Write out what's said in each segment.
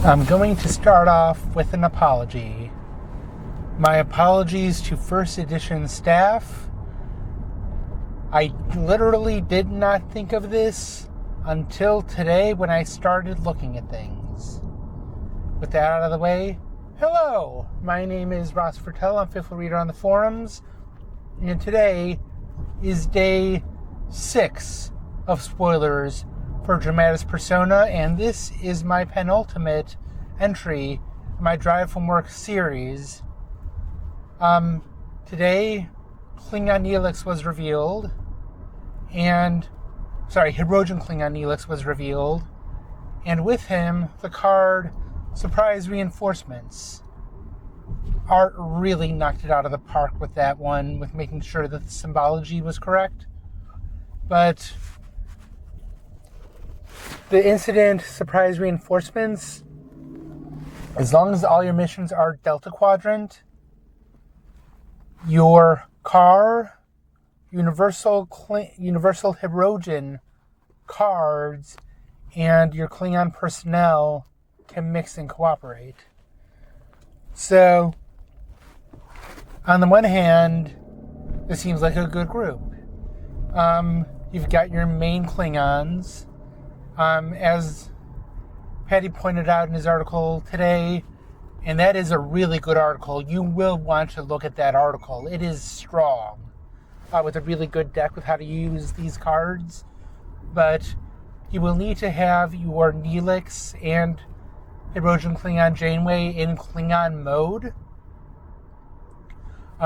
I'm going to start off with an apology. My apologies to first edition staff. I literally did not think of this until today when I started looking at things. With that out of the way, hello! My name is Ross Fertel. I'm Fifth Reader on the forums. And today is day 6 of spoilers for Dramatis Persona, and this is my penultimate entry in my Drive from Work series. Today, Klingon Neelix was revealed, Hirogen Klingon Neelix was revealed, and with him, the card Surprise Reinforcements. Art really knocked it out of the park with that one, with making sure that the symbology was correct. But the incident, Surprise Reinforcements, as long as all your missions are Delta Quadrant, your car, Universal Hirogen cards, and your Klingon personnel can mix and cooperate. So, on the one hand, this seems like a good group. You've got your main Klingons. As Patty pointed out in his article today, and that is a really good article. You will want to look at that article. It is strong, with a really good deck with how to use these cards. But you will need to have your Neelix and Hirogen Klingon Janeway in Klingon mode,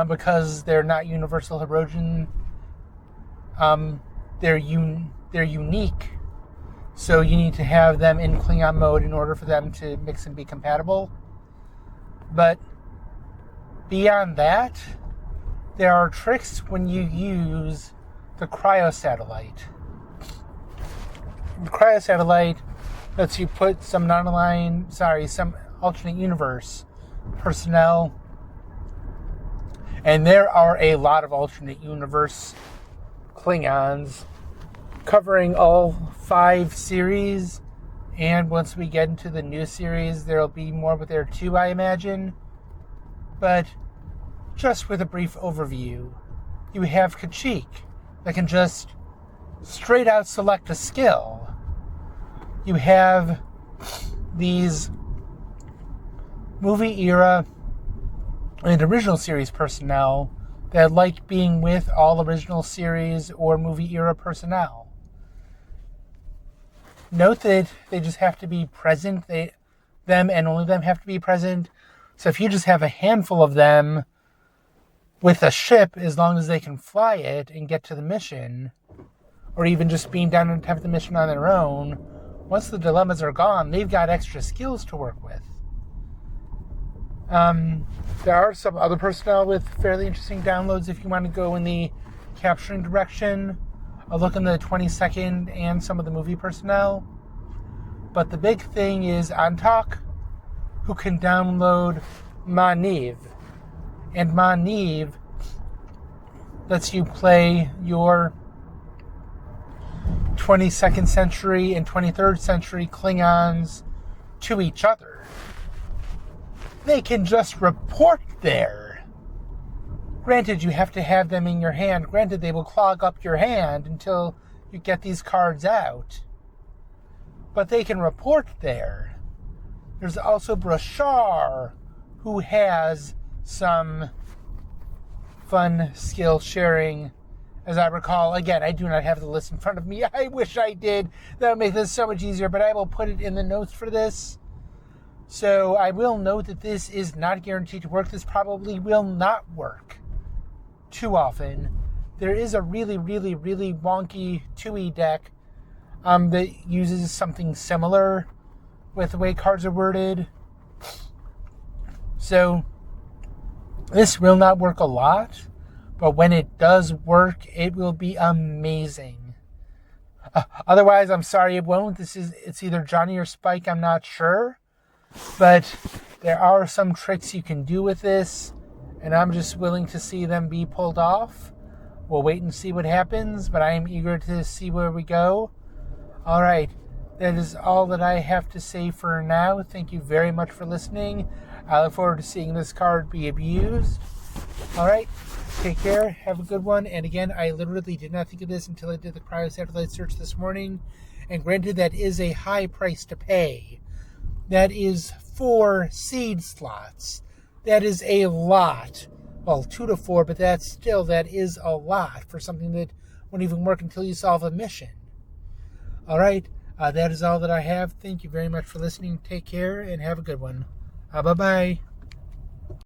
because they're not Universal Hirogen. They're unique. So you need to have them in Klingon mode in order for them to mix and be compatible. But beyond that, there are tricks when you use the cryosatellite. The cryosatellite lets you put some some alternate universe personnel. And there are a lot of alternate universe Klingons covering all 5 series, and once we get into the new series, there'll be more, but there too, I imagine. But just with a brief overview, you have Kashyyyk that can just straight out select a skill. You have these movie era and original series personnel that like being with all original series or movie era personnel. Note that they just have to be present. Them and only them have to be present. So if you just have a handful of them with a ship, as long as they can fly it and get to the mission, or even just beam down and have the mission on their own, once the dilemmas are gone, they've got extra skills to work with. There are some other personnel with fairly interesting downloads if you want to go in the capturing direction. I'll look in the 22nd and some of the movie personnel. But the big thing is Antok, who can download Maniv. And Maniv lets you play your 22nd century and 23rd century Klingons to each other. They can just report there. Granted, you have to have them in your hand. Granted, they will clog up your hand until you get these cards out. But they can report there. There's also Brashar, who has some fun skill sharing. As I recall, again, I do not have the list in front of me. I wish I did. That would make this so much easier, but I will put it in the notes for this. So I will note that this is not guaranteed to work. This probably will not work too often. There is a really, really, really wonky 2E deck that uses something similar with the way cards are worded. So this will not work a lot, but when it does work, it will be amazing. Otherwise, I'm sorry, it won't. It's either Johnny or Spike, I'm not sure. But there are some tricks you can do with this, and I'm just willing to see them be pulled off. We'll wait and see what happens, but I am eager to see where we go. Alright, that is all that I have to say for now. Thank you very much for listening. I look forward to seeing this card be abused. All right, take care. Have a good one. And again, I literally did not think of this until I did the cryosatellite search this morning. And granted, that is a high price to pay. That is 4 seed slots. That is a lot. Well, 2 to 4, but that is a lot for something that won't even work until you solve a mission. All right, that is all that I have. Thank you very much for listening. Take care and have a good one. Bye-bye.